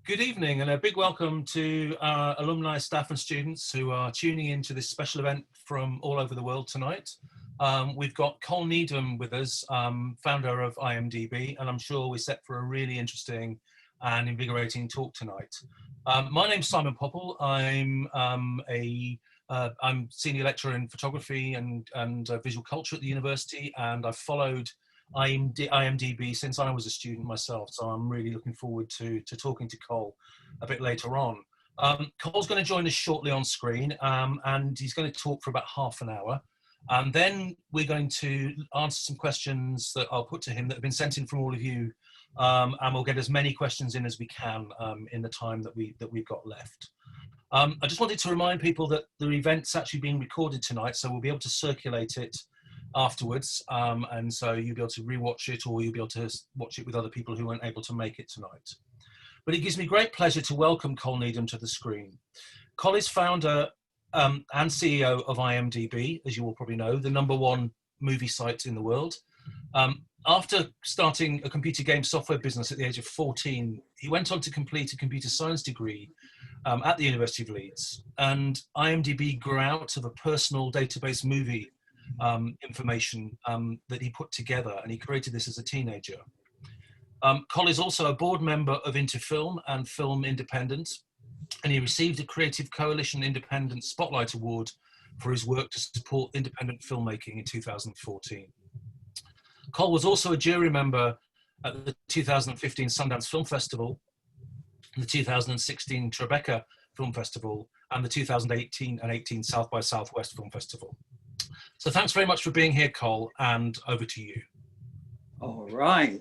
Good evening and a big welcome to our alumni, staff and students who are tuning into this special event from all over the world tonight. We've got Col Needham with us, founder of Imdb, and I'm sure we're set for a really interesting and invigorating talk tonight. My name's Simon Popple. I'm senior lecturer in photography and visual culture at the university, and I've followed Imdb since I was a student myself, so I'm really looking forward to talking to Col a bit later on. Col's going to join us shortly on screen, and he's going to talk for about half an hour, and then we're going to answer some questions that I'll put to him that have been sent in from all of you, and we'll get as many questions in as we can in the time that we've got left. I just wanted to remind people that the event's actually being recorded tonight, so we'll be able to circulate it afterwards, and so you'll be able to rewatch it, or you'll be able to watch it with other people who weren't able to make it tonight. But it gives me great pleasure to welcome Col Needham to the screen. Col is founder and CEO of Imdb, as you all probably know, the #1 movie site in the world. After starting a computer game software business at the age of 14, he went on to complete a computer science degree at the University of Leeds, and Imdb grew out of a personal database movie information that he put together, and he created this as a teenager. Col is also a board member of Interfilm and Film Independent, and he received a Creative Coalition Independent Spotlight Award for his work to support independent filmmaking in 2014. Col was also a jury member at the 2015 Sundance Film Festival, the 2016 Tribeca Film Festival, and the 2018 and 18 South by Southwest Film Festival. So thanks very much for being here, Col, and over to you. All right.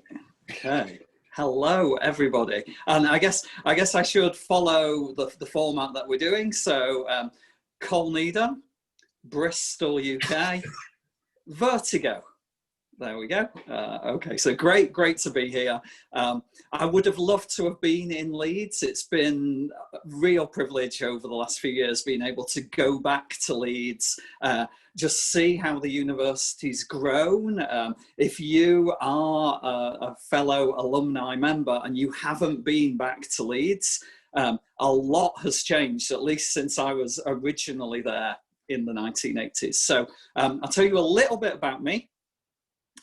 Okay. Hello, everybody. And I guess I should follow the format that we're doing. So Col Needham, Bristol, UK, Vertigo. There we go. Okay, so great to be here. I would have loved to have been in Leeds. It's been a real privilege over the last few years being able to go back to Leeds, just see how the university's grown. If you are a fellow alumni member and you haven't been back to Leeds, a lot has changed, at least since I was originally there in the 1980s. So I'll tell you a little bit about me.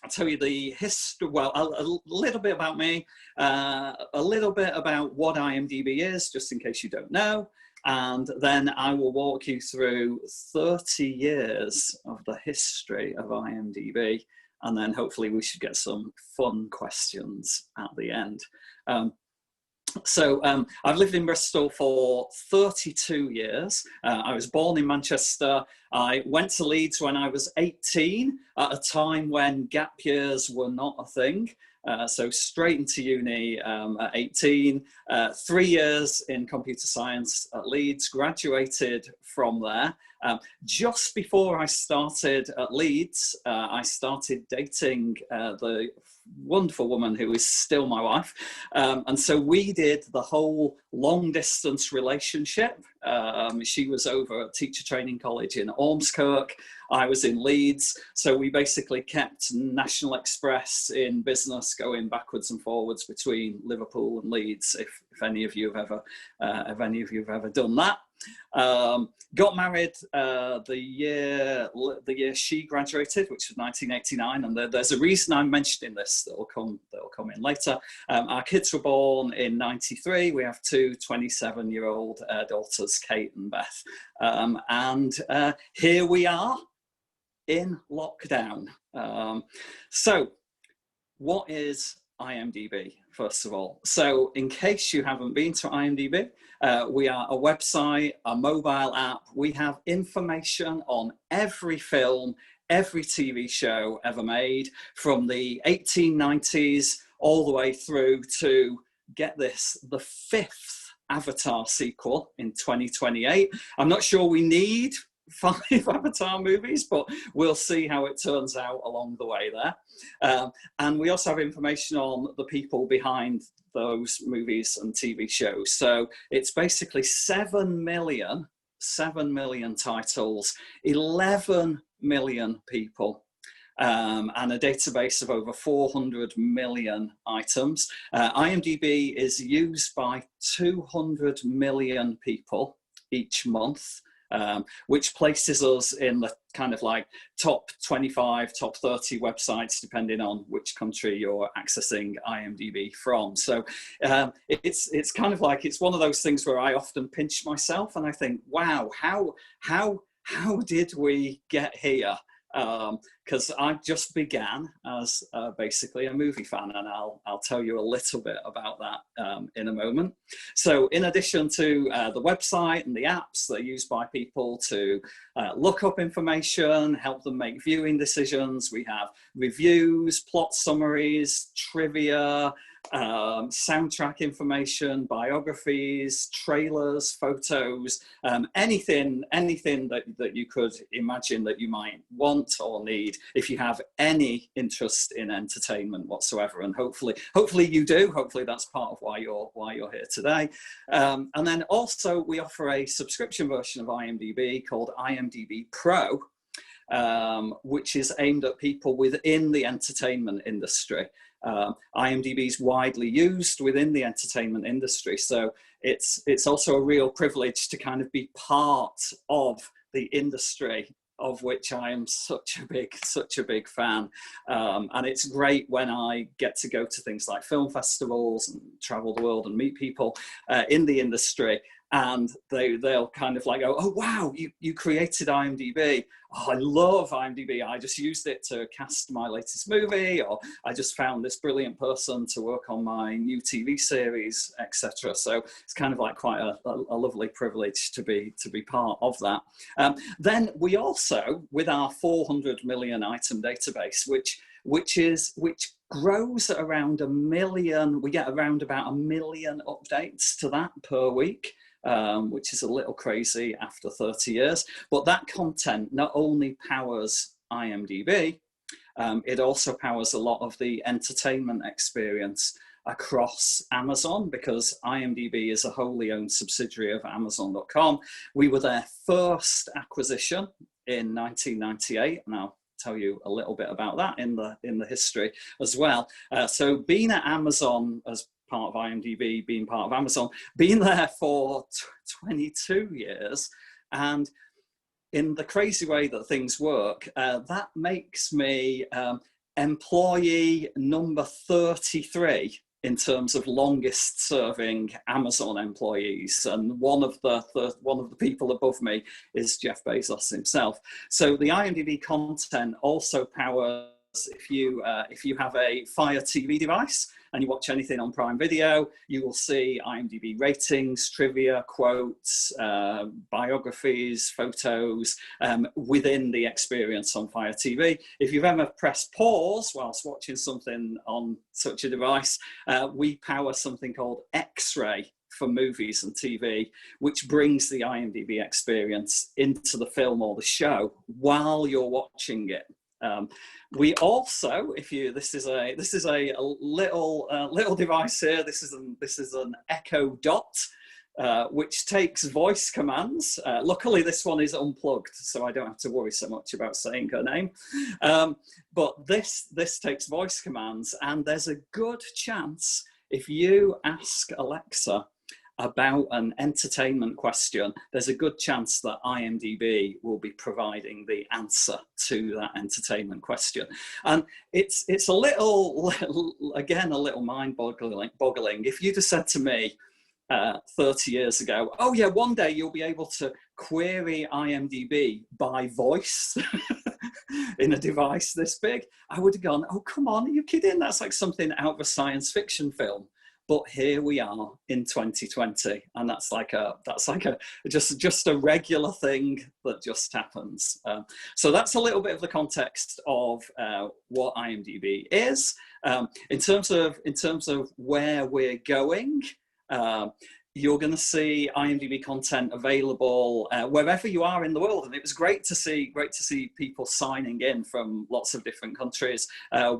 I'll tell you the history, well, a little bit about me, a little bit about what Imdb is, just in case you don't know, and then I will walk you through 30 years of the history of Imdb, and then hopefully we should get some fun questions at the end. So I've lived in Bristol for 32 years. I was born in Manchester. I went to Leeds when I was 18, at a time when gap years were not a thing. So straight into uni at 18, 3 years in computer science at Leeds, graduated from there. Just before I started at Leeds, I started dating the wonderful woman who is still my wife. And so we did the whole long distance relationship. She was over at Teacher Training College in Ormskirk. I was in Leeds. So we basically kept National Express in business going backwards and forwards between Liverpool and Leeds, if any of you have ever done that. Got married the year she graduated, which was 1989, and there's a reason I'm mentioning this that'll come in later. Our kids were born in 93. We have two 27-year-old daughters, Kate and Beth, and here we are in lockdown. So what is Imdb, first of all? So in case you haven't been to Imdb, we are a website, a mobile app. We have information on every film, every TV show ever made, from the 1890s all the way through to, get this, the 5th Avatar sequel in 2028. I'm not sure we need 5 Avatar movies, but we'll see how it turns out along the way there. And we also have information on the people behind those movies and TV shows. So it's basically 7 million titles, 11 million people. and a database of over 400 million items. IMDb is used by 200 million people each month, which places us in the kind of like top 25, top 30 websites, depending on which country you're accessing IMDb from. So it's kind of like, it's one of those things where I often pinch myself and I think, wow, how did we get here? Because I just began as basically a movie fan, and I'll tell you a little bit about that in a moment. So in addition to the website and the apps that are used by people to look up information, help them make viewing decisions, we have reviews, plot summaries, trivia, soundtrack information, biographies, trailers, photos, anything that you could imagine that you might want or need if you have any interest in entertainment whatsoever. And hopefully you do. Hopefully that's part of why you're here today. And then also we offer a subscription version of IMDb called IMDb Pro, which is aimed at people within the entertainment industry. IMDb is widely used within the entertainment industry, so it's also a real privilege to kind of be part of the industry of which I am such a big fan. And it's great when I get to go to things like film festivals and travel the world and meet people in the industry, and they'll kind of like go, oh wow, you created IMDb. Oh, I love IMDb. I just used it to cast my latest movie, or I just found this brilliant person to work on my new TV series, etc. So it's kind of like quite a lovely privilege to be part of that. Then we also, with our 400 million item database, which grows at around 1 million, we get around about 1 million updates to that per week. Which is a little crazy after 30 years. But that content not only powers IMDb, it also powers a lot of the entertainment experience across Amazon, because IMDb is a wholly owned subsidiary of Amazon.com. We were their first acquisition in 1998, and I'll tell you a little bit about that in the history as well. So being at Amazon as part of IMDb, being part of Amazon, being there for 22 years, and in the crazy way that things work, that makes me employee number 33 in terms of longest serving Amazon employees, and one of the people above me is Jeff Bezos himself. So the IMDb content also powers, if you have a Fire TV device and you watch anything on Prime Video, you will see IMDb ratings, trivia, quotes, biographies, photos within the experience on Fire TV. If you've ever pressed pause whilst watching something on such a device, we power something called X-Ray for movies and TV, which brings the IMDb experience into the film or the show while you're watching it. We also, this is a little device here. This is an Echo Dot, which takes voice commands. Luckily, this one is unplugged, so I don't have to worry so much about saying her name. But this takes voice commands, and there's a good chance if you ask Alexa about an entertainment question, there's a good chance that IMDb will be providing the answer to that entertainment question. And it's a little mind-boggling. If you'd have said to me 30 years ago, oh yeah, one day you'll be able to query IMDb by voice in a device this big, I would have gone, oh come on, are you kidding? That's like something out of a science fiction film. But here we are in 2020, and that's just a regular thing that just happens. So that's a little bit of the context of what IMDb is. In terms of where we're going, you're going to see IMDb content available wherever you are in the world, and it was great to see people signing in from lots of different countries.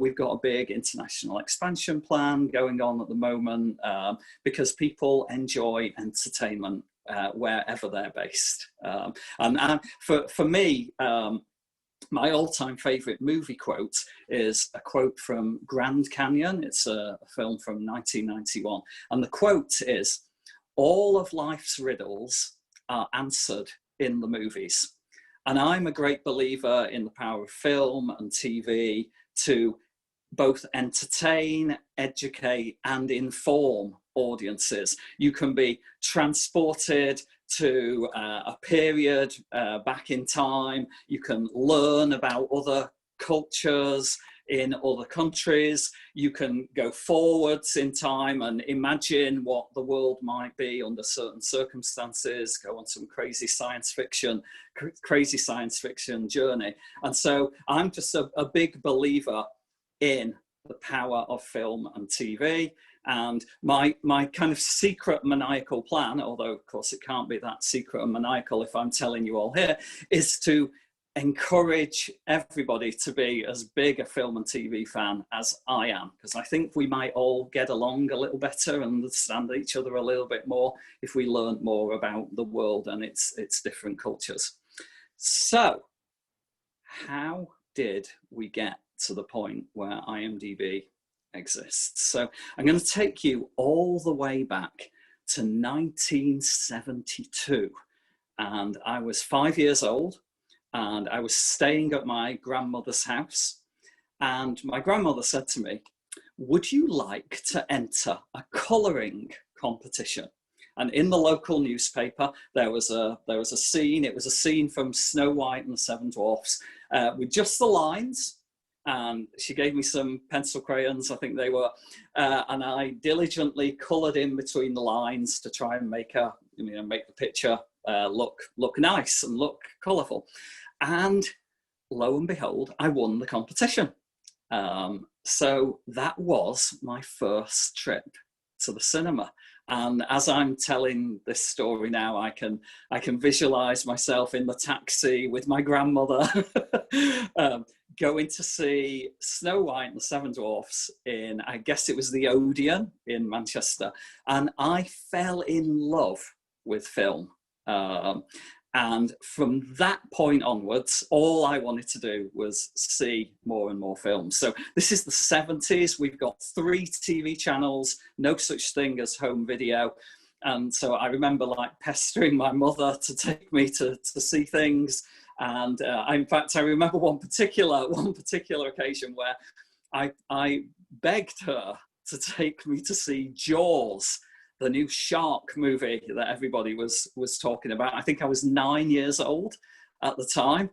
We've got a big international expansion plan going on at the moment because people enjoy entertainment wherever they're based. And for me, my all-time favorite movie quote is a quote from Grand Canyon. It's a film from 1991. And the quote is, "All of life's riddles are answered in the movies." And I'm a great believer in the power of film and TV to both entertain, educate, and inform audiences. You can be transported to a period back in time. You can learn about other cultures in other countries. You can go forwards in time and imagine what the world might be under certain circumstances, go on some crazy science fiction journey. And so I'm just a big believer in the power of film and TV. And my kind of secret maniacal plan, although of course it can't be that secret and maniacal if I'm telling you all here, is to encourage everybody to be as big a film and TV fan as I am, because I think we might all get along a little better and understand each other a little bit more if we learned more about the world and its different cultures. So how did we get to the point where IMDb exists? So I'm going to take you all the way back to 1972, and I was 5 years old, and I was staying at my grandmother's house, and my grandmother said to me, "Would you like to enter a colouring competition?" And in the local newspaper, there was a scene. It was a scene from Snow White and the Seven Dwarfs with just the lines. And she gave me some pencil crayons, I think they were, and I diligently coloured in between the lines to try and make the picture look nice and look colourful. And lo and behold, I won the competition. So that was my first trip to the cinema. And as I'm telling this story now, I can visualise myself in the taxi with my grandmother going to see Snow White and the Seven Dwarfs in, I guess it was the Odeon in Manchester. And I fell in love with film. And from that point onwards, all I wanted to do was see more and more films. So this is the 70s. We've got 3 TV channels, no such thing as home video. And so I remember like pestering my mother to take me to see things. And in fact, I remember one particular occasion where I begged her to take me to see Jaws, the new shark movie that everybody was talking about. I think I was 9 years old at the time.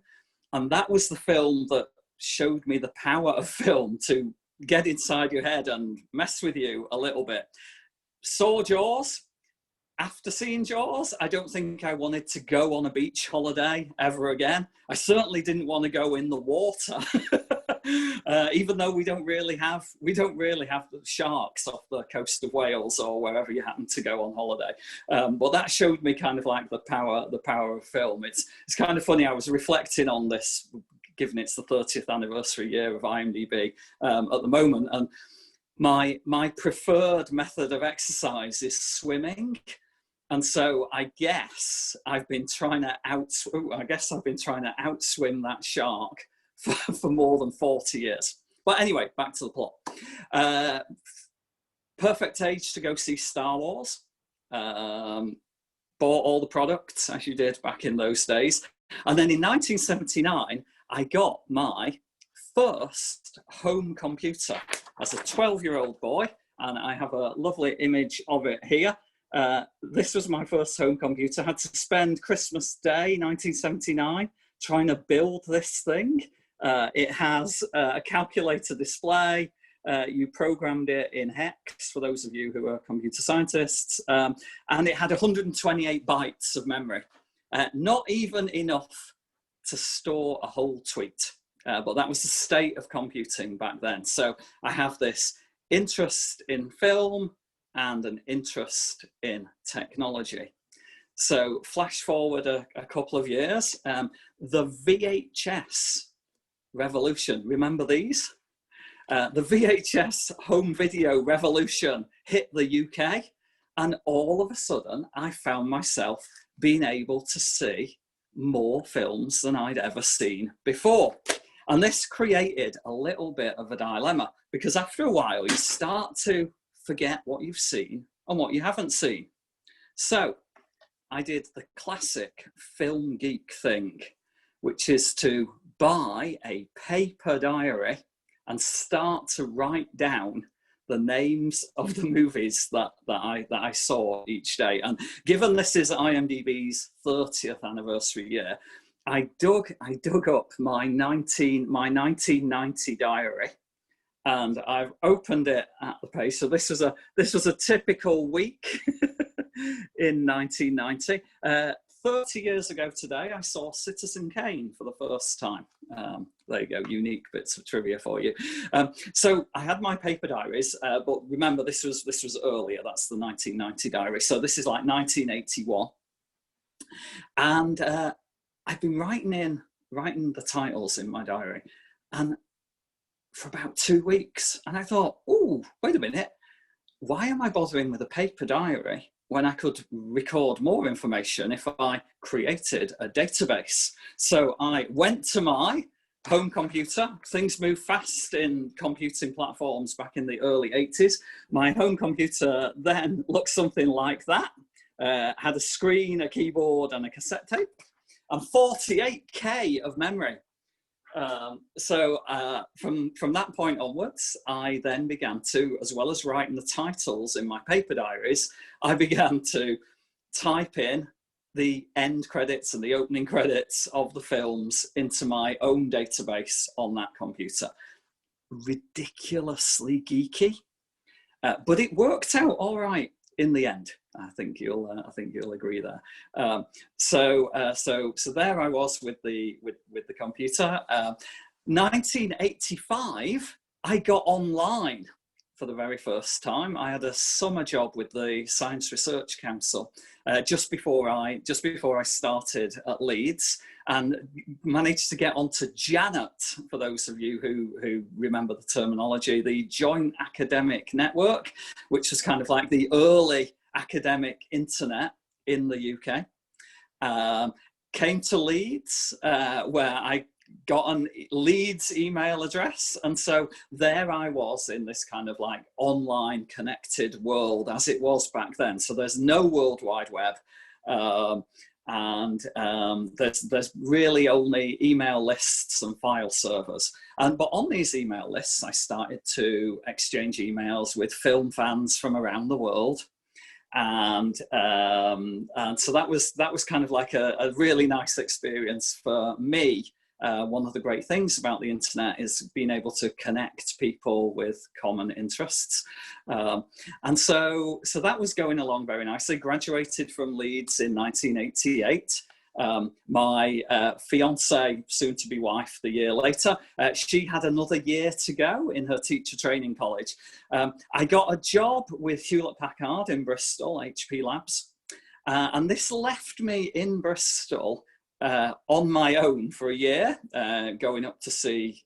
And that was the film that showed me the power of film to get inside your head and mess with you a little bit. Saw Jaws. After seeing Jaws, I don't think I wanted to go on a beach holiday ever again. I certainly didn't want to go in the water, even though we don't really have the sharks off the coast of Wales or wherever you happen to go on holiday. But that showed me kind of like the power of film. It's kind of funny. I was reflecting on this, given it's the 30th anniversary year of IMDb at the moment, and my preferred method of exercise is swimming. And so I guess I've been trying to outswim that shark for more than 40 years. But anyway, back to the plot. Perfect age to go see Star Wars. Bought all the products as you did back in those days. And then in 1979, I got my first home computer as a 12-year-old boy. And I have a lovely image of it here. This was my first home computer. I had to spend Christmas Day 1979 trying to build this thing. It has a calculator display. You programmed it in hex, for those of you who are computer scientists, and it had 128 bytes of memory. Not even enough to store a whole tweet, but that was the state of computing back then. So I have this interest in film and an interest in technology. So flash forward a couple of years, the VHS revolution, remember these? The VHS home video revolution hit the UK, and all of a sudden I found myself being able to see more films than I'd ever seen before. And this created a little bit of a dilemma, because after a while you start to forget what you've seen and what you haven't seen. So I did the classic film geek thing, which is to buy a paper diary and start to write down the names of the movies that I saw each day. And given this is IMDb's 30th anniversary year, I dug up my 1990 diary, and I've opened it at the page. So this was a typical week in 1990. 30 years ago today, I saw Citizen Kane for the first time. There you go, unique bits of trivia for you. So I had my paper diaries, but remember this was earlier. That's the 1990 diary. So this is like 1981, and I've been writing the titles in my diary, and for about 2 weeks, and I thought, oh, wait a minute, why am I bothering with a paper diary when I could record more information if I created a database? So I went to my home computer. Things move fast in computing platforms back in the early 80s. My home computer then looked something like that. Had a screen, a keyboard, and a cassette tape, and 48K of memory. So from that point onwards, I then began to, as well as writing the titles in my paper diaries, I began to type in the end credits and the opening credits of the films into my own database on that computer. Ridiculously geeky, but it worked out all right in the end. I think you'll agree there. So there I was with the computer. 1985, I got online for the very first time. I had a summer job with the Science Research Council just before I started at Leeds, and managed to get onto Janet, for those of you who remember the terminology, the Joint Academic Network, which was kind of like the early academic internet in the UK. Came to Leeds, where I got a Leeds email address, and so there I was in this kind of like online connected world as it was back then. So there's no World Wide Web, and there's really only email lists and file servers. But on these email lists, I started to exchange emails with film fans from around the world. And so that was kind of like a really nice experience for me. One of the great things about the internet is being able to connect people with common interests. And so that was going along very nicely. Graduated from Leeds in 1988. My fiance, soon to be wife, the year later, she had another year to go in her teacher training college. I got a job with Hewlett Packard in Bristol, HP Labs, and this left me in Bristol on my own for a year, going up to see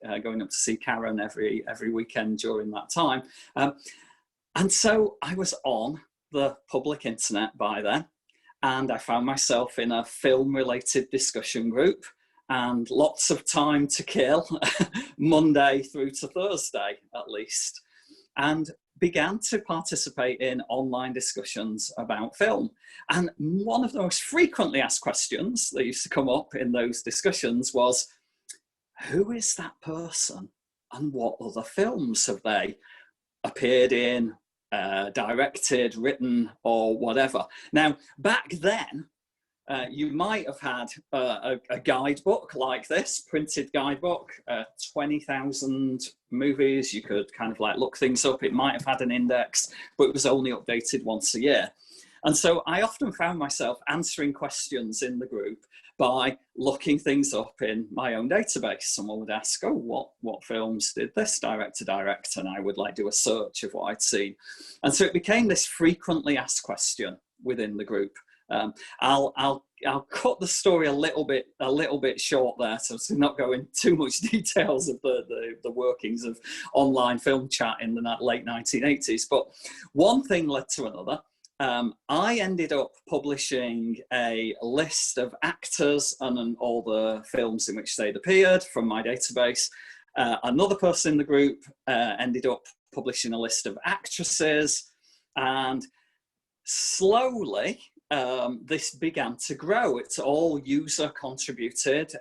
Karen every weekend during that time. And so I was on the public internet by then, and I found myself in a film-related discussion group, and lots of time to kill, Monday through to Thursday at least, and began to participate in online discussions about film. And one of the most frequently asked questions that used to come up in those discussions was, who is that person and what other films have they appeared in, directed, written, or whatever? Now, back then, you might have had a guidebook like this, printed guidebook, 20,000 movies. You could kind of like look things up. It might have had an index, but it was only updated once a year. And so I often found myself answering questions in the group by looking things up in my own database. Someone would ask, oh, what films did this director direct? And I would like do a search of what I'd seen. And so it became this frequently asked question within the group. I'll cut the story a little bit short there, so to not go into too much details of the workings of online film chat in the late 1980s. But one thing led to another. I ended up publishing a list of actors and all the films in which they'd appeared from my database. Another person in the group ended up publishing a list of actresses, and slowly this began to grow. It's all user contributed,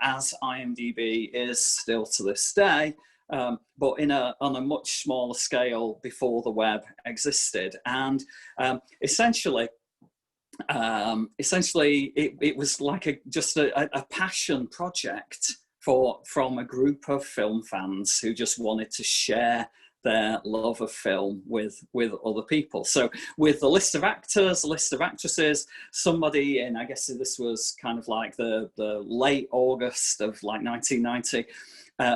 as IMDb is still to this day. But on a much smaller scale before the web existed. And essentially, it was like just a passion project from a group of film fans who just wanted to share their love of film with other people. So with the list of actors, list of actresses, somebody in, I guess this was kind of like the late August of like 1990,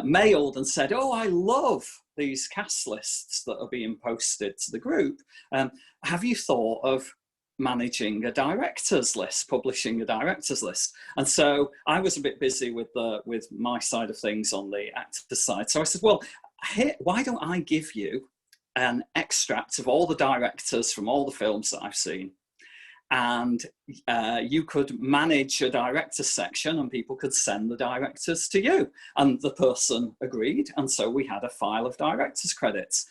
mailed and said, oh, I love these cast lists that are being posted to the group. Have you thought of managing a director's list, publishing a director's list? And so I was a bit busy with my side of things on the actor side. So I said, well, why don't I give you an extract of all the directors from all the films that I've seen, and you could manage a director section and people could send the directors to you. And the person agreed, and so we had a file of directors credits.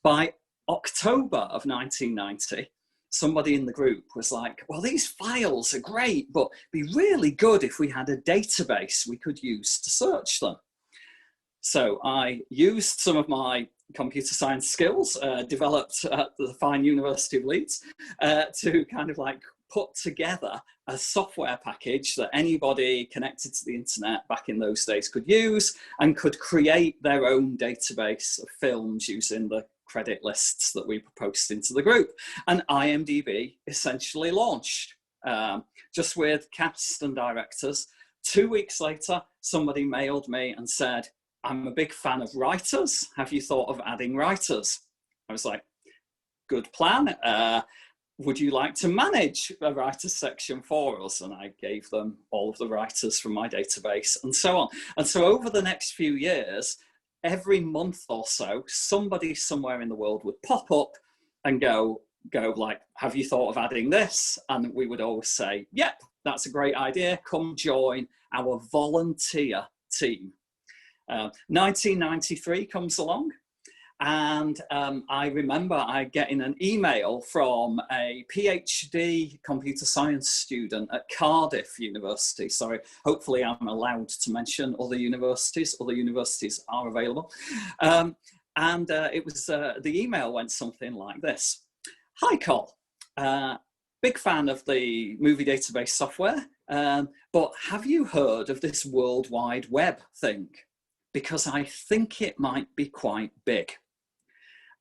By October of 1990, somebody in the group was like, well, these files are great, but it'd be really good if we had a database we could use to search them. So I used some of my computer science skills developed at the fine University of Leeds to kind of like put together a software package that anybody connected to the internet back in those days could use, and could create their own database of films using the credit lists that we proposed into the group. And IMDb essentially launched just with cast and directors. 2 weeks later, somebody mailed me and said, I'm a big fan of writers. Have you thought of adding writers? I was like, good plan. Would you like to manage a writers section for us? And I gave them all of the writers from my database and so on. And so over the next few years, every month or so, somebody somewhere in the world would pop up and go like, have you thought of adding this? And we would always say, yep, that's a great idea. Come join our volunteer team. 1993 comes along, and I remember getting an email from a PhD computer science student at Cardiff University. Sorry, hopefully I'm allowed to mention other universities. Other universities are available. It was the email went something like this. Hi, Col. Big fan of the movie database software, but have you heard of this World Wide Web thing? Because I think it might be quite big.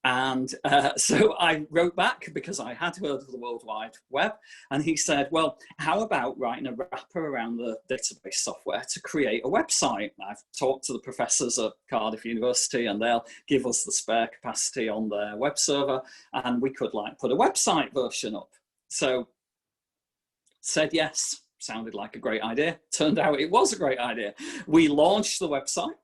And so I wrote back, because I had heard of the World Wide Web, and he said, well, how about writing a wrapper around the database software to create a website? I've talked to the professors at Cardiff University, and they'll give us the spare capacity on their web server, and we could like put a website version up. So said yes, sounded like a great idea. Turned out it was a great idea. We launched the website.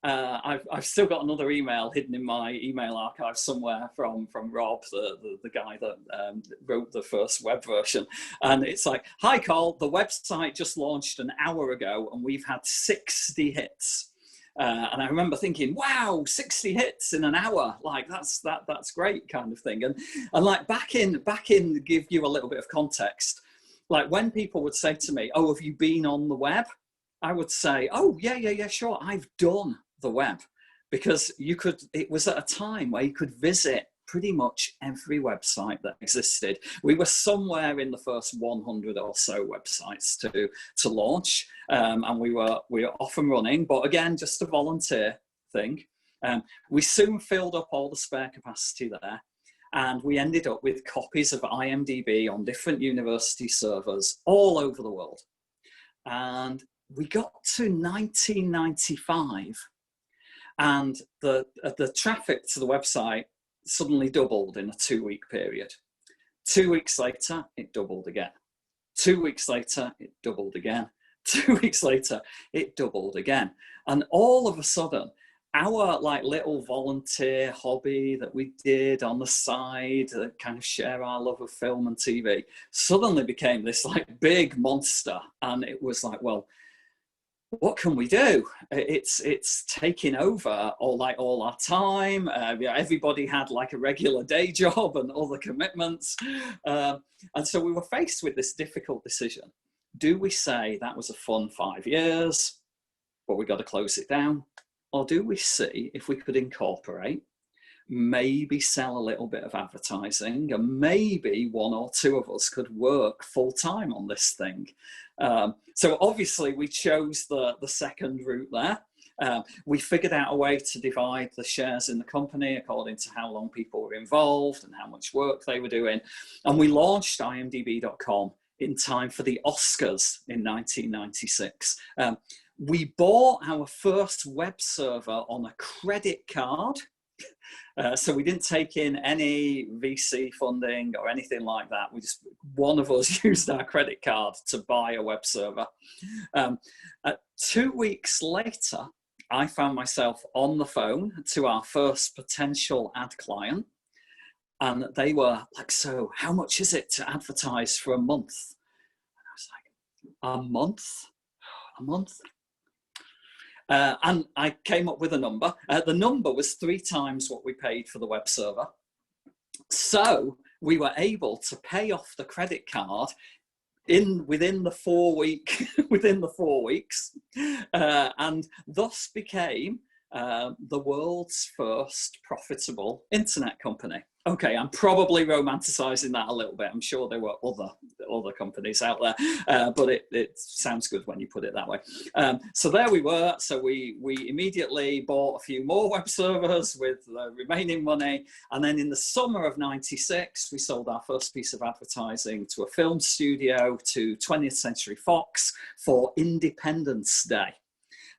I've still got another email hidden in my email archive somewhere from Rob, the guy that wrote the first web version. And it's like, hi, Col, the website just launched an hour ago and we've had 60 hits. And I remember thinking, wow, 60 hits in an hour, like that's great kind of thing. And like back in, give you a little bit of context, like when people would say to me, oh, have you been on the web? I would say, oh, yeah, sure, I've done the web, because it was at a time where you could visit pretty much every website that existed. We were somewhere in the first 100 or so websites to launch, and we were off and running, but again, just a volunteer thing. We soon filled up all the spare capacity there, and we ended up with copies of IMDb on different university servers all over the world. And we got to 1995, and the traffic to the website suddenly doubled in a 2-week period. 2 weeks later, it doubled again. 2 weeks later, it doubled again. 2 weeks later, it doubled again. And all of a sudden, our like little volunteer hobby that we did on the side to kind of share our love of film and TV suddenly became this like big monster. And it was like, well, what can we do? It's taking over all our time. Everybody had like a regular day job and other commitments. And so we were faced with this difficult decision. Do we say that was a fun 5 years, but we got to close it down? Or do we see if we could incorporate, maybe sell a little bit of advertising, and maybe one or two of us could work full time on this thing? So obviously we chose the second route there. We figured out a way to divide the shares in the company according to how long people were involved and how much work they were doing. And we launched imdb.com in time for the Oscars in 1996. We bought our first web server on a credit card. So we didn't take in any VC funding or anything like that. One of us used our credit card to buy a web server. 2 weeks later, I found myself on the phone to our first potential ad client. And they were like, so how much is it to advertise for a month? And I was like, a month? A month? And I came up with a number. The number was 3 times what we paid for the web server. So we were able to pay off the credit card within the 4 weeks, and thus became the world's first profitable internet company. Okay, I'm probably romanticizing that a little bit. I'm sure there were other companies out there, but it sounds good when you put it that way. So there we were. So we immediately bought a few more web servers with the remaining money. And then in the summer of '96, we sold our first piece of advertising to a film studio, to 20th Century Fox for Independence Day.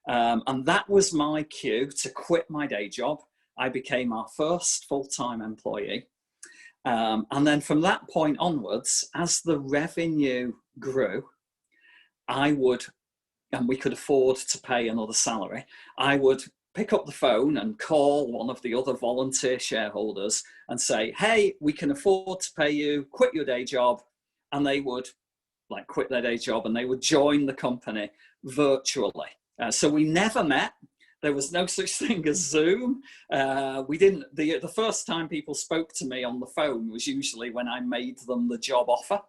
And that was my cue to quit my day job. I became our first full-time employee. And then from that point onwards, as the revenue grew, and we could afford to pay another salary, I would pick up the phone and call one of the other volunteer shareholders and say, hey, we can afford to pay you, quit your day job. And they would like quit their day job and they would join the company virtually. So we never met. There was no such thing as Zoom. The first time people spoke to me on the phone was usually when I made them the job offer.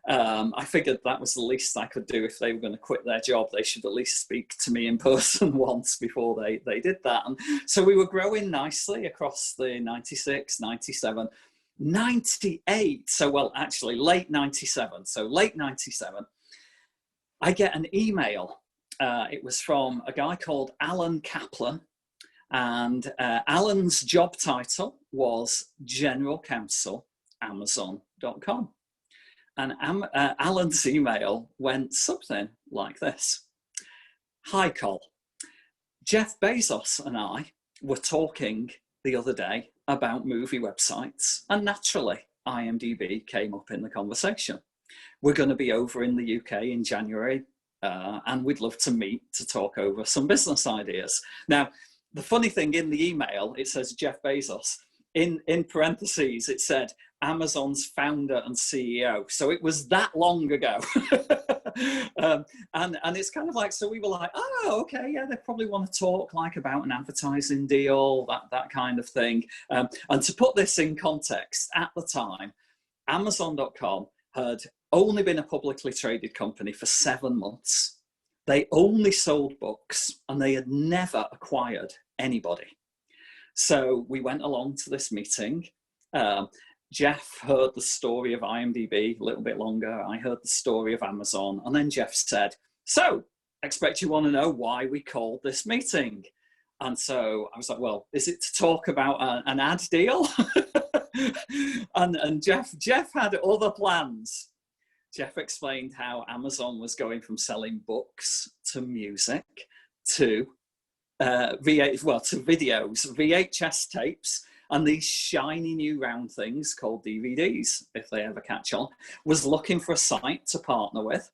I figured that was the least I could do. If they were going to quit their job, they should at least speak to me in person once before they did that. And so we were growing nicely across the 96, 97, 98. So, well, actually late 97. So late 97, I get an email. It was from a guy called Alan Kaplan, and Alan's job title was General Counsel, Amazon.com. And Alan's email went something like this. Hi, Col. Jeff Bezos and I were talking the other day about movie websites, and naturally, IMDb came up in the conversation. We're going to be over in the UK in January. And we'd love to meet to talk over some business ideas. Now, the funny thing in the email, it says Jeff Bezos. In parentheses, it said Amazon's founder and CEO. So it was that long ago. And it's kind of like, so we were like, oh, okay, yeah, they probably want to talk like about an advertising deal, that kind of thing. And to put this in context, at the time, Amazon.com had only been a publicly traded company for 7 months. They only sold books and they had never acquired anybody. So we went along to this meeting. Jeff heard the story of IMDb a little bit longer. I heard the story of Amazon. And then Jeff said, so I expect you want to know why we called this meeting. And so I was like, well, is it to talk about an ad deal? and Jeff had other plans. Jeff explained how Amazon was going from selling books to music to videos, VHS tapes, and these shiny new round things called DVDs, if they ever catch on, was looking for a site to partner with.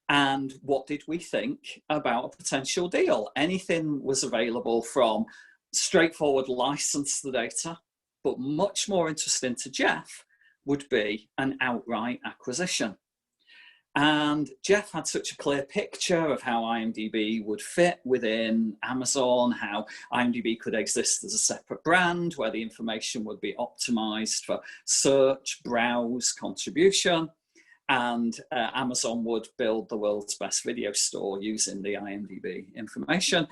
And what did we think about a potential deal? Anything was available, from straightforward license the data, but much more interesting to Jeff would be an outright acquisition. And Jeff had such a clear picture of how IMDb would fit within Amazon, how IMDb could exist as a separate brand where the information would be optimized for search, browse, contribution, and Amazon would build the world's best video store using the IMDb information.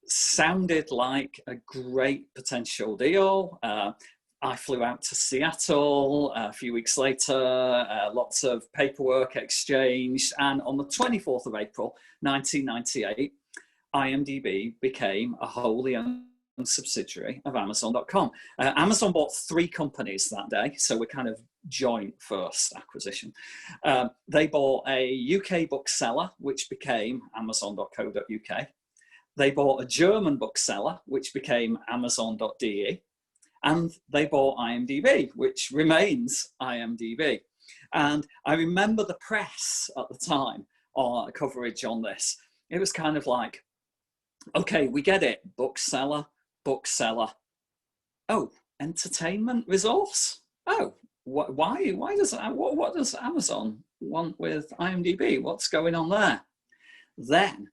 Sounded like a great potential deal. I flew out to Seattle a few weeks later, lots of paperwork exchanged, and on the 24th of April, 1998, IMDb became a wholly owned subsidiary of Amazon.com. Amazon bought 3 companies that day, so we're kind of joint first acquisition. They bought a UK bookseller, which became Amazon.co.uk. They bought a German bookseller, which became Amazon.de. And they bought IMDb, which remains IMDb. And I remember the press at the time, coverage on this. It was kind of like, okay, we get it. Bookseller. Oh, entertainment resource. Oh, why does what does Amazon want with IMDb? What's going on there? Then,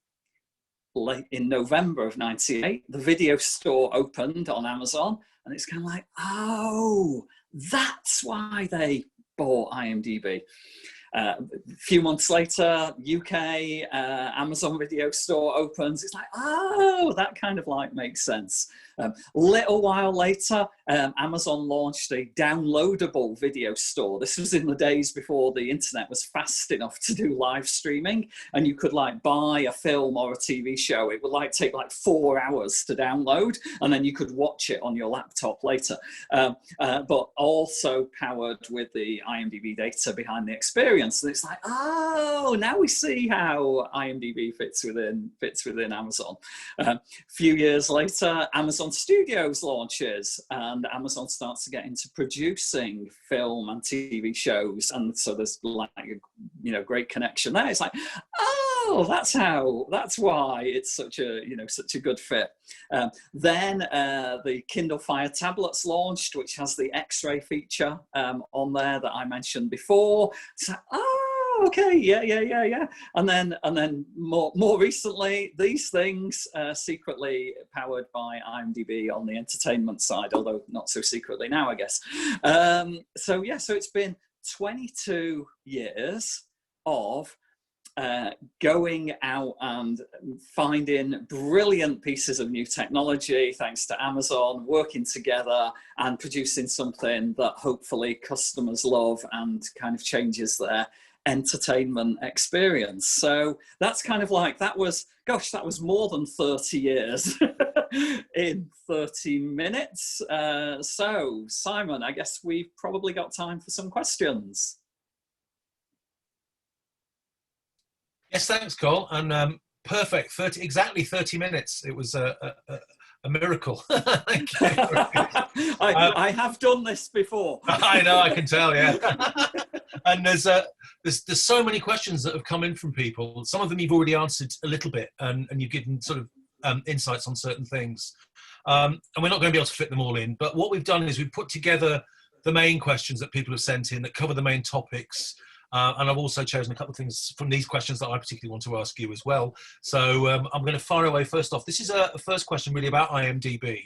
late in November of '98, the video store opened on Amazon. And it's kind of like, oh, that's why they bought IMDb. A few months later, UK Amazon video store opens. It's like, oh, that kind of like makes sense. Little while later, Amazon launched a downloadable video store. This was in the days before the internet was fast enough to do live streaming, and you could like buy a film or a TV show. It would like take like 4 hours to download, and then you could watch it on your laptop later. But also powered with the IMDb data behind the experience. And it's like, oh, now we see how IMDb fits within Amazon. A few years later, Amazon Studios launches, and Amazon starts to get into producing film and TV shows, and so there's like a great connection there. It's like, oh, that's why it's such a good fit. Then the Kindle Fire tablets launched, which has the X-ray feature on there that I mentioned before. It's like, oh, okay, yeah. And then more recently, these things secretly powered by IMDb on the entertainment side, although not so secretly now, I guess. So it's been 22 years of going out and finding brilliant pieces of new technology thanks to Amazon, working together and producing something that hopefully customers love and kind of changes their entertainment experience. So that's kind of like, that was more than 30 years in 30 minutes. So Simon, I guess we've probably got time for some questions. Yes, thanks, Cole. And perfect, exactly 30 minutes. It was a miracle. I have done this before. I know, I can tell, yeah. And there's so many questions that have come in from people. Some of them you've already answered a little bit, and you've given sort of insights on certain things. And we're not going to be able to fit them all in. But what we've done is we've put together the main questions that people have sent in that cover the main topics. And I've also chosen a couple of things from these questions that I particularly want to ask you as well. So I'm going to fire away first off. This is a first question really about IMDb.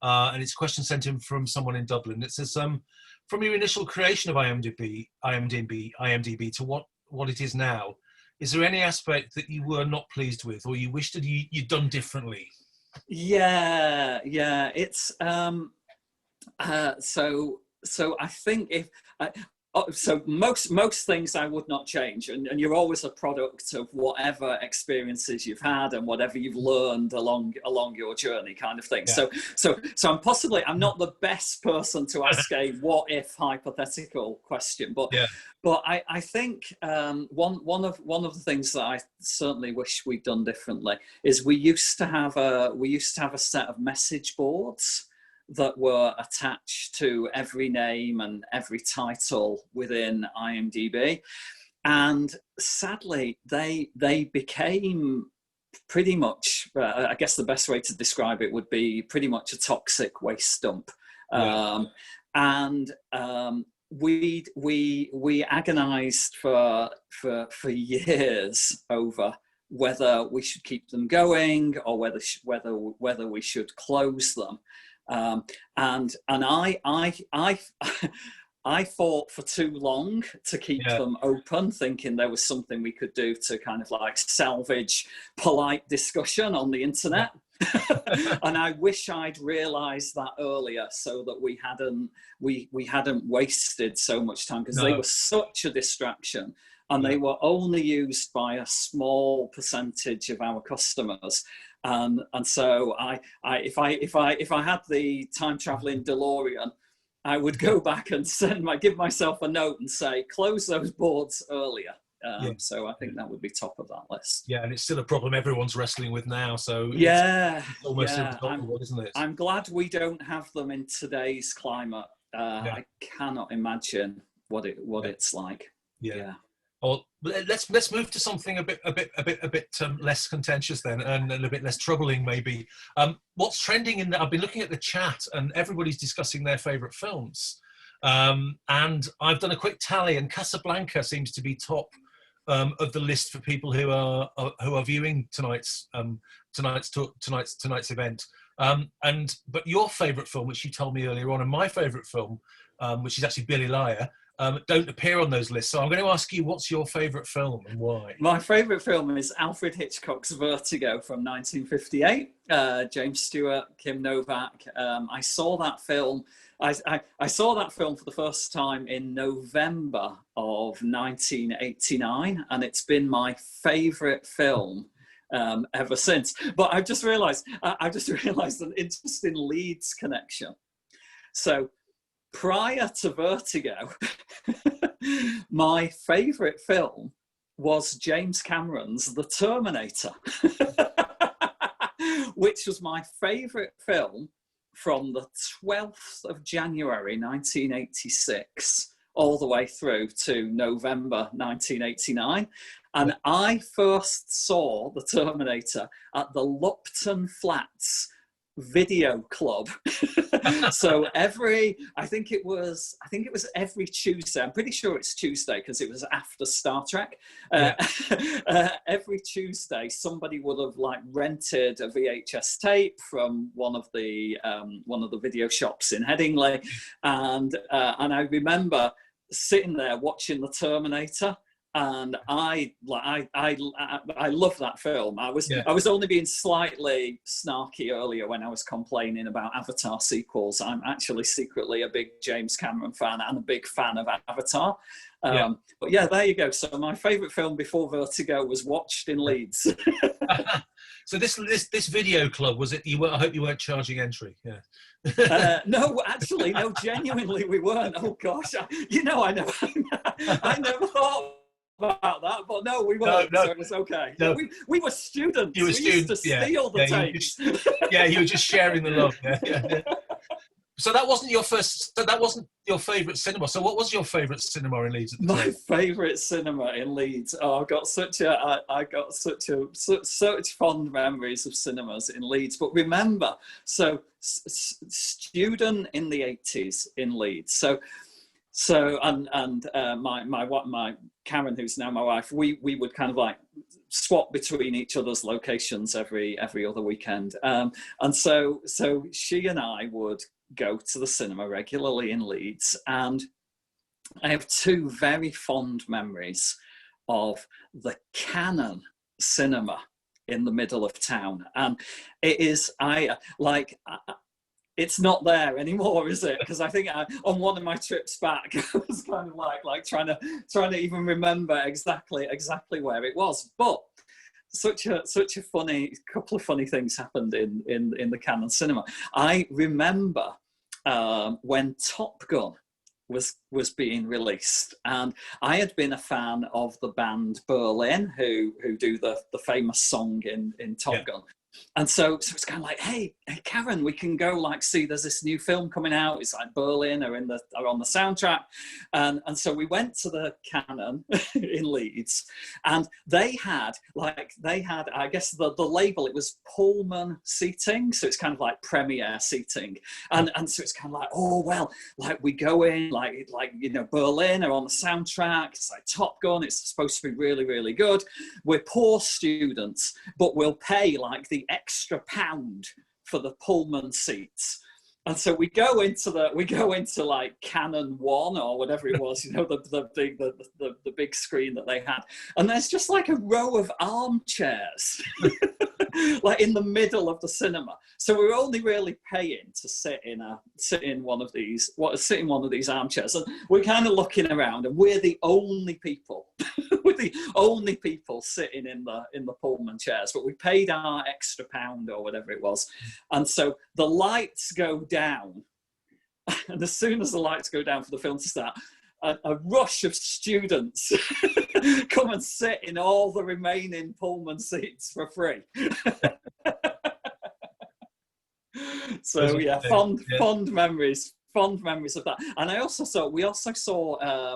And it's a question sent in from someone in Dublin. It says, from your initial creation of IMDb to what it is now, is there any aspect that you were not pleased with or you wish that you'd done differently? Yeah. It's so I think if so most things I would not change, and you're always a product of whatever experiences you've had and whatever you've learned along your journey, kind of thing. Yeah. So I'm not the best person to ask a what if hypothetical question, but yeah. But I think one of the things that I certainly wish we'd done differently is we used to have a set of message boards that were attached to every name and every title within IMDb. And sadly, they became pretty much, I guess the best way to describe it would be pretty much a toxic waste dump. And we agonized for years over whether we should keep them going or whether we should close them. And I fought for too long to keep them open, thinking there was something we could do to kind of like salvage polite discussion on the internet. And I wish I'd realised that earlier, so that we hadn't wasted so much time, because they were such a distraction, and they were only used by a small percentage of our customers. And so if I had the time traveling DeLorean, I would go back and give myself a note and say, close those boards earlier. So I think that would be top of that list. Yeah, and it's still a problem everyone's wrestling with now. So it's almost impossible, isn't it? I'm glad we don't have them in today's climate. I cannot imagine what it's like. Well, let's move to something a bit less contentious then, and a bit less troubling maybe. What's trending I've been looking at the chat, and everybody's discussing their favourite films. And I've done a quick tally, and Casablanca seems to be top of the list for people who are viewing tonight's event. But your favourite film, which you told me earlier on, and my favourite film, which is actually Billy Liar, don't appear on those lists. So I'm going to ask you, what's your favourite film and why? My favourite film is Alfred Hitchcock's Vertigo from 1958. James Stewart, Kim Novak. I saw that film. I saw that film for the first time in November of 1989, and it's been my favourite film ever since. But I've just realised an interesting Leeds connection. So prior to Vertigo, my favourite film was James Cameron's The Terminator, which was my favourite film from the 12th of January 1986 all the way through to November 1989. And I first saw The Terminator at the Lupton Flats Video Club. So I think it was every Tuesday. I'm pretty sure it's Tuesday because it was after Star Trek. Every Tuesday, somebody would have like rented a VHS tape from one of the video shops in Headingley, and I remember sitting there watching The Terminator. And I love that film. I was only being slightly snarky earlier when I was complaining about Avatar sequels. I'm actually secretly a big James Cameron fan and a big fan of Avatar. But yeah, there you go. So my favourite film before Vertigo was watched in Leeds. So this video club, was it? I hope you weren't charging entry. Yeah. No, actually, no. Genuinely, we weren't. Oh gosh, I never thought about that, but no, we weren't. So it was okay. No. We were students. You were students. Used to steal the tapes. You were just sharing the love. Yeah. So that wasn't your first. That wasn't your favourite cinema. So what was your favourite cinema in Leeds at the time? My favourite cinema in Leeds. Oh, I got such fond memories of cinemas in Leeds. But remember, so student in the 80s in Leeds. So my Karen, who's now my wife, we would kind of like swap between each other's locations every other weekend, and so she and I would go to the cinema regularly in Leeds, and I have two very fond memories of the Canon cinema in the middle of town, and it is it's not there anymore, is it? Because I think on one of my trips back, I was kind of like trying to even remember exactly where it was. But such a couple of funny things happened in the Canon cinema. I remember when Top Gun was being released, and I had been a fan of the band Berlin, who do the famous song in Top Gun. so it's kind of like, hey, Karen, we can go like see. There's this new film coming out. It's like Berlin or on the soundtrack, and so we went to the Canon in Leeds, and they had I guess the label. It was Pullman seating, so it's kind of like premiere seating, and so it's kind of like, oh well, like we go in like Berlin or on the soundtrack. It's like Top Gun. It's supposed to be really, really good. We're poor students, but we'll pay like the extra £1 for the Pullman seats. And so we go into like Canon 1 or whatever it was, the big screen that they had, and there's just like a row of armchairs like in the middle of the cinema. So we're only really paying to sit in one of these armchairs, and we're kind of looking around, and we're the only people we're the only people sitting in the Pullman chairs, but we paid our extra £1 or whatever it was. And so the lights go down, and as soon as the lights go down for the film to start, a rush of students come and sit in all the remaining Pullman seats for free. So yeah, fond memories of that. And we also saw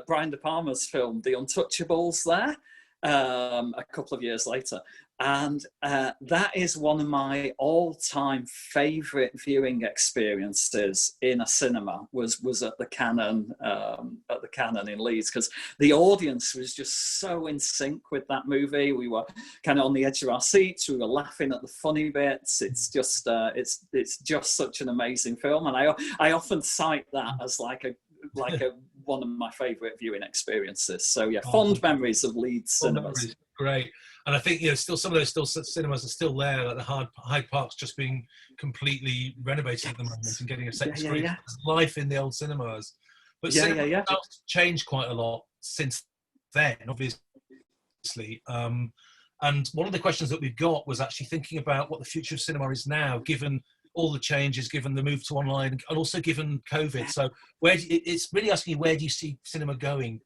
Brian De Palma's film The Untouchables there a couple of years later, and that is one of my all-time favorite viewing experiences in a cinema was at the Canon in Leeds, because the audience was just so in sync with that movie. We were kind of on the edge of our seats, we were laughing at the funny bits. It's just such an amazing film, and I often cite that as like a one of my favorite viewing experiences. So yeah, fond memories of Leeds cinemas. Great. And I think still some of those cinemas are still there. Like the Hyde Park's just being completely renovated at the moment and getting a second screen. There's life in the old cinemas, but cinema has changed quite a lot since then, obviously. And one of the questions that we've got was actually thinking about what the future of cinema is now, given all the changes, given the move to online, and also given COVID. So it's really asking you, where do you see cinema going?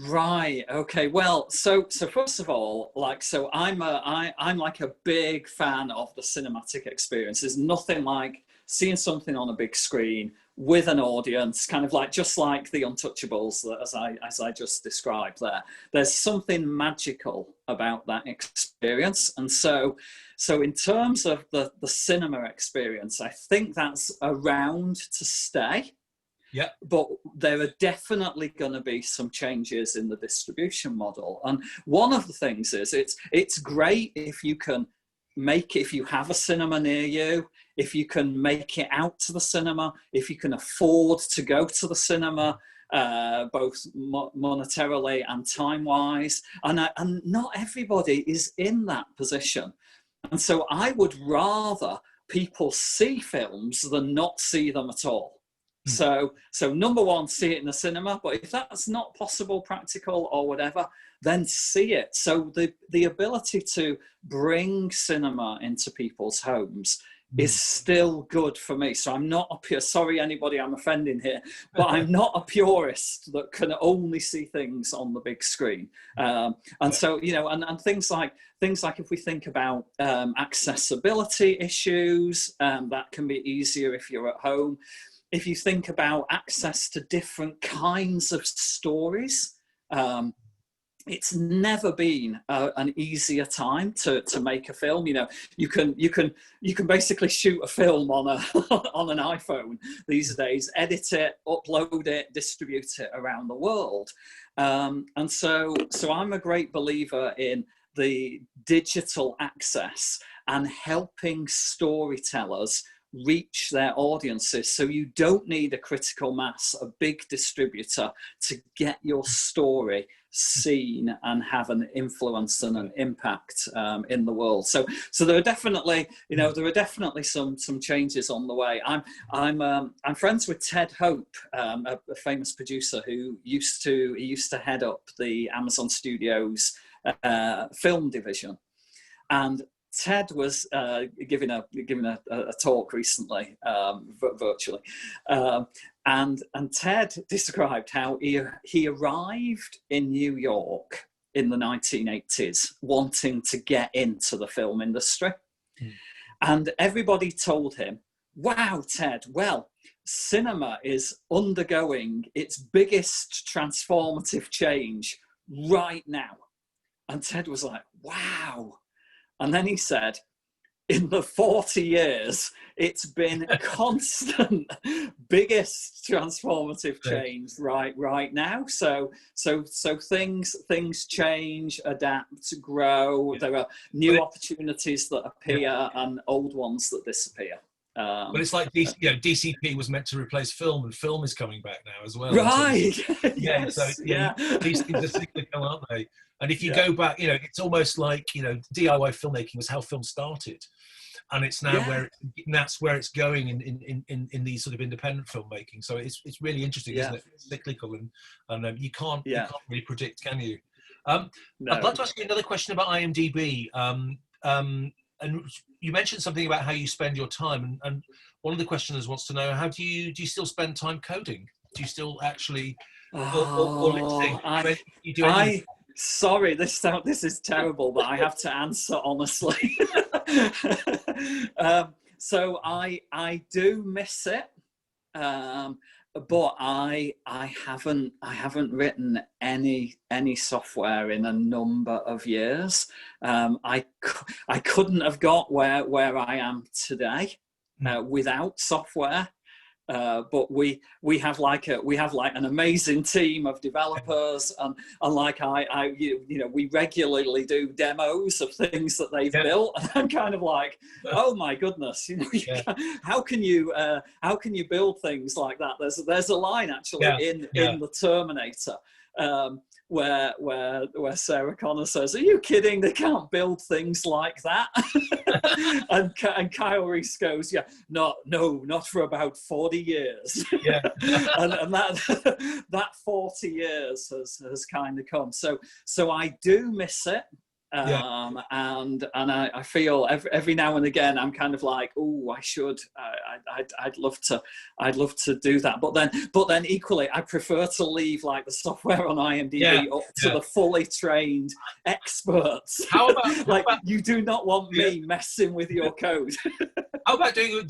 Right. Okay. Well, so first of all, I'm like a big fan of the cinematic experience. There's nothing like seeing something on a big screen with an audience, kind of like just like the Untouchables, as I just described there. There's something magical about that experience, and so in terms of the cinema experience, I think that's around to stay. Yeah, but there are definitely going to be some changes in the distribution model, and one of the things is it's great if you have a cinema near you, if you can make it out to the cinema, if you can afford to go to the cinema, both monetarily and time-wise, and not everybody is in that position, and so I would rather people see films than not see them at all. So number one, see it in the cinema, but if that's not possible, practical or whatever, then see it. So the ability to bring cinema into people's homes is still good for me. So I'm not sorry anybody I'm offending here, but I'm not a purist that can only see things on the big screen. So, and things like if we think about accessibility issues, that can be easier if you're at home. If you think about access to different kinds of stories, it's never been an easier time to make a film. You can basically shoot a film on on an iPhone these days, edit it, upload it, distribute it around the world. And so I'm a great believer in the digital access and helping storytellers reach their audiences. So you don't need a critical mass, a big distributor, to get your story seen and have an influence and an impact in the world. So there are definitely some changes on the way. I'm friends with Ted Hope, a famous producer who used to head up the Amazon Studios film division, and Ted was giving a talk recently, virtually, and Ted described how he arrived in New York in the 1980s wanting to get into the film industry. And everybody told him, wow, Ted, well, cinema is undergoing its biggest transformative change right now. And Ted was like, wow. And then he said, in the 40 years, it's been constant, biggest transformative change right now. So things change, adapt, grow. There are new opportunities that appear and old ones that disappear. But it's like DCP was meant to replace film, and film is coming back now as well. Right. Yes, so these things are cyclical, aren't they? And if you go back, it's almost like DIY filmmaking was how film started, and it's now that's where it's going in these sort of independent filmmaking. So it's really interesting, isn't it? It's cyclical, and you can't really predict, can you? No. I'd like to ask you another question about IMDb. And you mentioned something about how you spend your time, and one of the questioners wants to know, how do you still spend time coding? Do you still actually sorry, this is terrible, but I have to answer honestly. So I do miss it, but I haven't written any software in a number of years. I couldn't have got where I am today without software. But we have like an amazing team of developers, and like we regularly do demos of things that they've built, and I'm kind of like, oh my goodness, how can you build things like that? There's a line actually in the Terminator. Where Sarah Connor says, "Are you kidding? They can't build things like that." and Kyle Reese goes, "Yeah, not for about 40 years." Yeah, and that 40 years has kind of come. So I do miss it. And I feel every now and again I'm kind of like, oh, I should, I'd love to do that, but then equally I prefer to leave like the software on IMDb up to the fully trained experts. How about you do not want me messing with your code. How about do you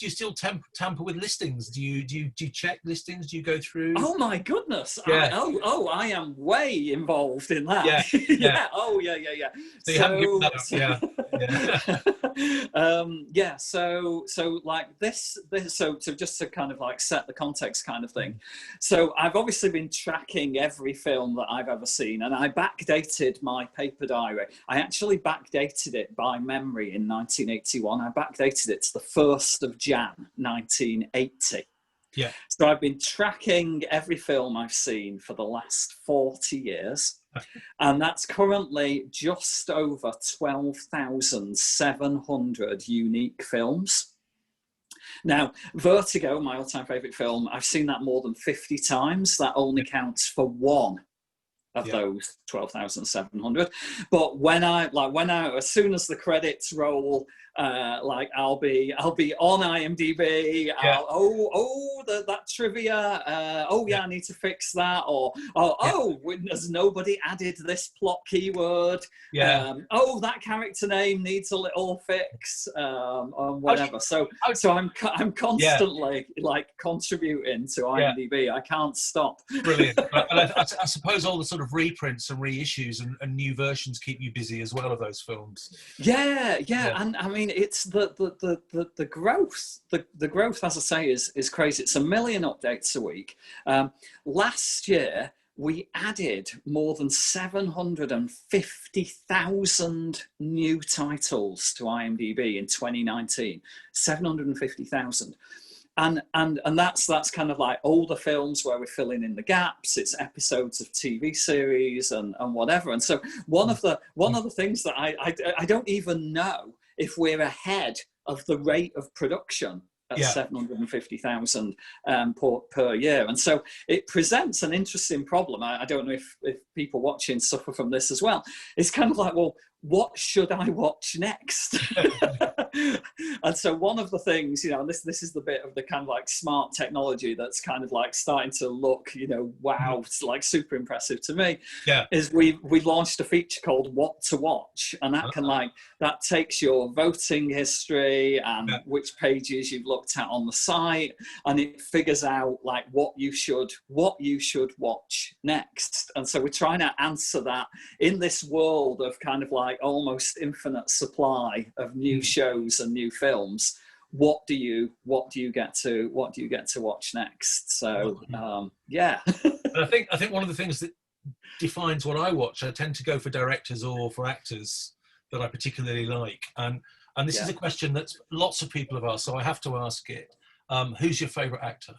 still tamper with listings? Do you check listings? Do you go through? Oh my goodness! I am way involved in that. Yeah. Oh yeah. So you haven't given that up. So like this. So just to kind of like set the context, kind of thing. So I've obviously been tracking every film that I've ever seen, and I backdated my paper diary. I actually backdated it by memory in 1981. I backdated it to the 1st of Jan 1980. Yeah. So I've been tracking every film I've seen for the last 40 years. And that's currently just over 12,700 unique films. Now, Vertigo, my all-time favourite film, I've seen that more than 50 times. That only counts for one of those 12,700. But as soon as the credits roll, I'll be on IMDb. That trivia. I need to fix that. Or has nobody added this plot keyword? That character name needs a little fix. Whatever. So I'm constantly like contributing to IMDb. I can't stop. Brilliant. I suppose all the sort of reprints and reissues and new versions keep you busy as well of those films. Yeah. And I mean, it's the growth. The growth, as I say, is crazy. It's 1 million updates a week. Last year, we added more than 750,000 new titles to IMDb in 2019. 750,000. And that's kind of like older films where we're filling in the gaps. It's episodes of TV series and whatever. And so one of the things that I don't even know if we're ahead of the rate of production at 750,000 per year. And so it presents an interesting problem. I don't know if people watching suffer from this as well. It's kind of like, well, what should I watch next? And so one of the things, you know, and this is the bit of the kind of like smart technology that's kind of like starting to look, you know, wow, it's like super impressive to me. Yeah. Is we launched a feature called What to Watch, and that can like, that takes your voting history and which pages you've looked at on the site, and it figures out like what you should watch next. And so we're trying to answer that in this world of kind of like almost infinite supply of new shows and new films. What do you get to watch next? So yeah. And I think one of the things that defines what I watch, I tend to go for directors or for actors that I particularly like, and this is a question that lots of people have asked, so I have to ask it. Who's your favorite actor?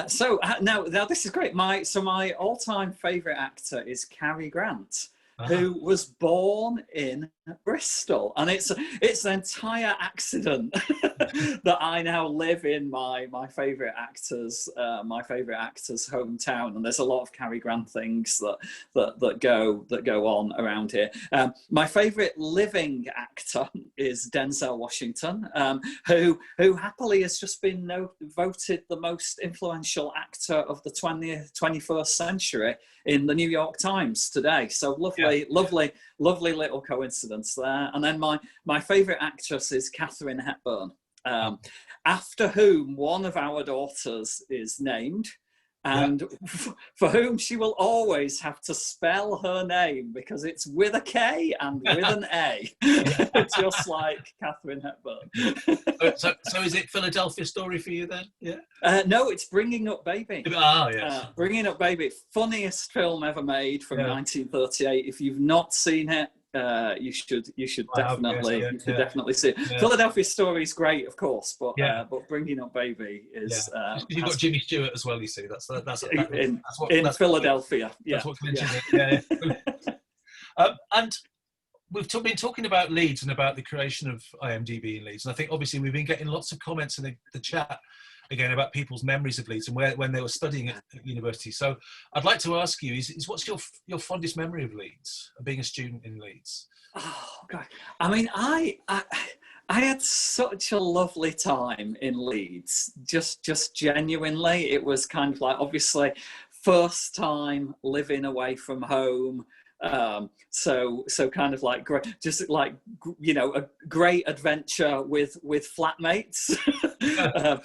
So now this is great. My all-time favorite actor is Cary Grant, who was born in Bristol, and it's an entire accident that I now live in my favorite actor's hometown, and there's a lot of Cary Grant things that go on around here. My favorite living actor is Denzel Washington, who happily has just been voted the most influential actor of the 21st century in the New York Times today. So lovely little coincidence there. And then my favorite actress is Katharine Hepburn, after whom one of our daughters is named, and for whom she will always have to spell her name because it's with a K and with an A, just like Katharine Hepburn. So is it Philadelphia Story for you then? Yeah. No, it's Bringing Up Baby. Oh, yes. Bringing Up Baby, funniest film ever made from 1938. If you've not seen it, you should definitely see it. Yeah. Philadelphia Story is great, of course, but Bringing Up Baby is. You've got Jimmy Stewart as well. You see, that's in Philadelphia. That's what clinches it. Yeah. And we've been talking about Leeds and about the creation of IMDb in Leeds, and I think obviously we've been getting lots of comments in the chat again about people's memories of Leeds and when they were studying at university. So I'd like to ask you, is what's your fondest memory of Leeds, of being a student in Leeds? Oh God, I mean, I had such a lovely time in Leeds, just genuinely. It was kind of like, obviously, first time living away from home. So kind of like just like, you know, a great adventure with flatmates. I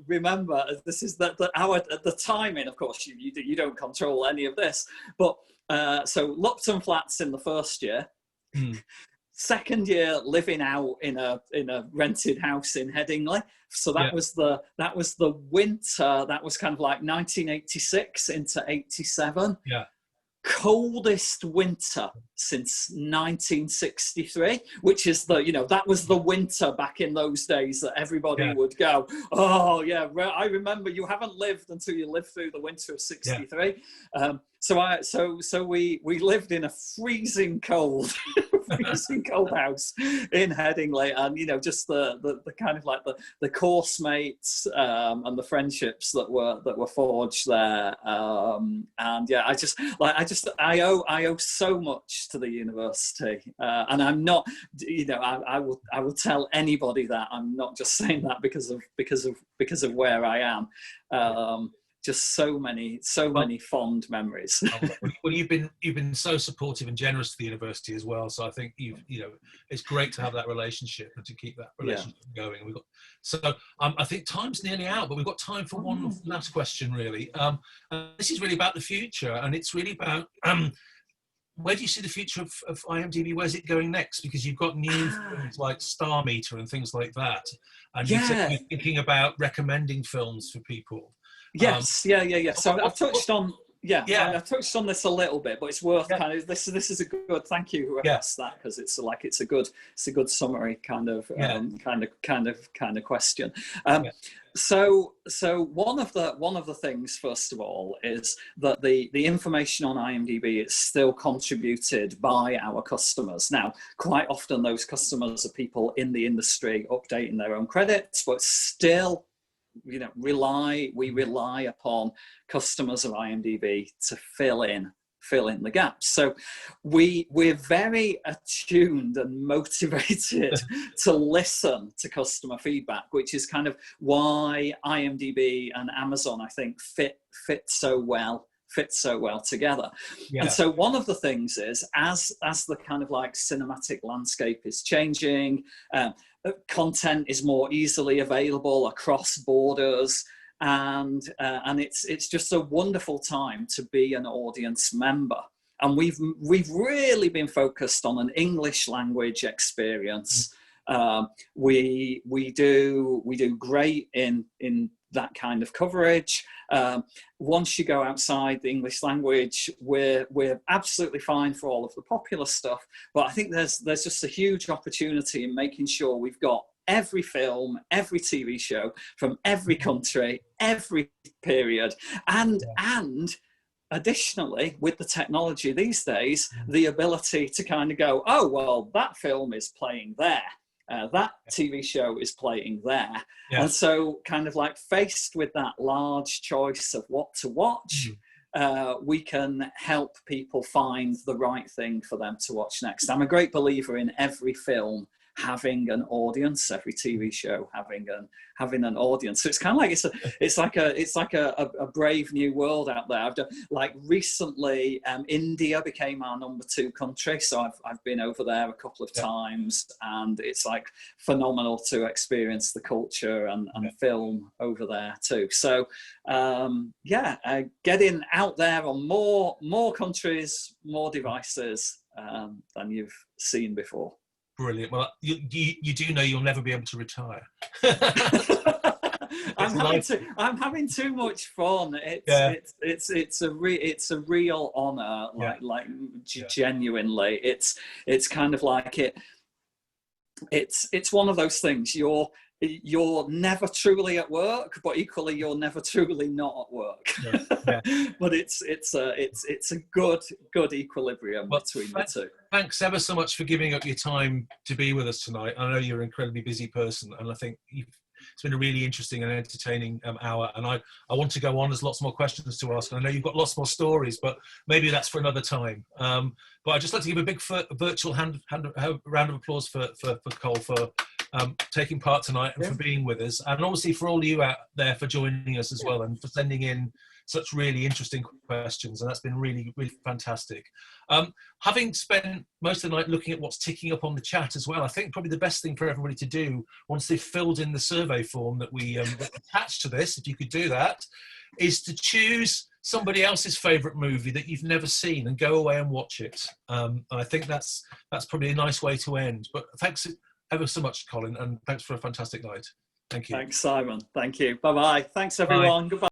remember, this is the timing, of course you don't control any of this, but so Lupton Flats in the first year. Second year living out in a rented house in Headingley. So that was the winter, that was kind of like 1986 into 87. Coldest winter since 1963, which is that was the winter back in those days that everybody would go, oh yeah, I remember. You haven't lived until you lived through the winter of 63. So we lived in a freezing cold house in Headingley, and just the kind of like the course mates and the friendships that were forged there, and yeah, I owe so much to the university, and I'm not, I will tell anybody that I'm not just saying that because of where I am. Just so many fond memories. Well, you've been so supportive and generous to the university as well. So I think it's great to have that relationship and to keep that relationship going. I think time's nearly out, but we've got time for one last question, really. This is really about the future, and it's really about where do you see the future of IMDb? Where's it going next? Because you've got new things like Star Meter and things like that, and you said you're thinking about recommending films for people. Yes, yeah. So I've touched on I've touched on this a little bit, but it's worth kind of this is a good, thank you whoever asked that, because it's a good summary kind of question. So one of the things, first of all, is that the information on IMDb is still contributed by our customers. Now, quite often those customers are people in the industry updating their own credits, but still, we rely upon customers of IMDb to fill in fill in the gaps. So we're very attuned and motivated to listen to customer feedback, which is kind of why IMDb and Amazon, I think, fit so well together. Yeah. And so one of the things is, as the kind of like cinematic landscape is changing, content is more easily available across borders, and it's just a wonderful time to be an audience member. And we've really been focused on an English language experience. We do great in that kind of coverage. Once you go outside the English language, we're absolutely fine for all of the popular stuff. But I think there's just a huge opportunity in making sure we've got every film, every TV show from every country, every period, and additionally, with the technology these days, the ability to kind of go, oh, well, that film is playing there. That TV show is playing there. Yeah. And so kind of like faced with that large choice of what to watch, we can help people find the right thing for them to watch next. I'm a great believer in every film having an audience, every TV show having an audience. So it's kind of like it's like a brave new world out there. I've done, like recently, India became our #2 country, so I've been over there a couple of times, and it's like phenomenal to experience the culture and film over there too. So getting out there on more countries, more devices than you've seen before. Brilliant. Well, you do know you'll never be able to retire. I'm having too much fun. It's a real honor. Genuinely, it's kind of like it's one of those things. You're never truly at work, but equally you're never truly not at work. But it's a good equilibrium between the two. Thanks ever so much for giving up your time to be with us tonight. I know you're an incredibly busy person, and I think it's been a really interesting and entertaining hour. And I want to go on. There's lots more questions to ask. I know you've got lots more stories, but maybe that's for another time. But I'd just like to give a big virtual round of applause for Cole for taking part tonight and for being with us, and obviously for all you out there for joining us as well, and for sending in such really interesting questions, and that's been really, really fantastic. Having spent most of the night looking at what's ticking up on the chat as well, I think probably the best thing for everybody to do once they've filled in the survey form that we attached to this, if you could do that, is to choose somebody else's favourite movie that you've never seen and go away and watch it. And I think that's probably a nice way to end. But thanks ever so much, Colin, and thanks for a fantastic night. Thank you. Thanks, Simon. Thank you. Bye-bye. Thanks, everyone. Bye. Goodbye.